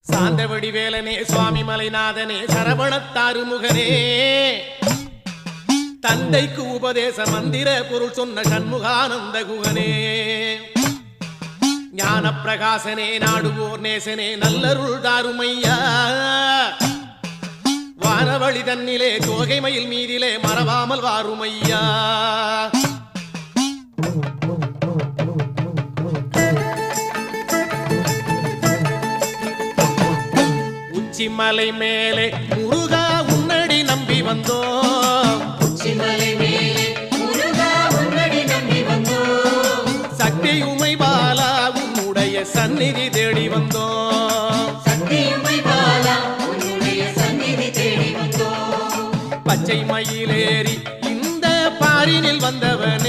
சாந்தவடி வேலனே சுவாமி மலைநாதனே சரவணத்தாறு முகனே தந்தைக்கு உபதேச மந்திர பொருள் சொன்ன சண்முகானந்த குகனே ஞான பிரகாசனே நாடுவோர் நேசனே நல்லருள் தாருமையா வானவழி தன்னிலே தோகை மயில் மீதிலே மறவாமல் வாருமையா உச்சிமலை மேலே முருகா உன்னடி நம்பி வந்தோம் உச்சிமலை மேலே முருகா உன்னடி நம்பி வந்தோம் சக்தியுமை பாலா உன்னுடைய சந்நிதி தேடி வந்தோம் சக்தியுமை பாலா உன்னுடைய சந்நிதி தேடி வந்தோம் பச்சை மயிலேறி இந்த பாரினில் வந்தவன்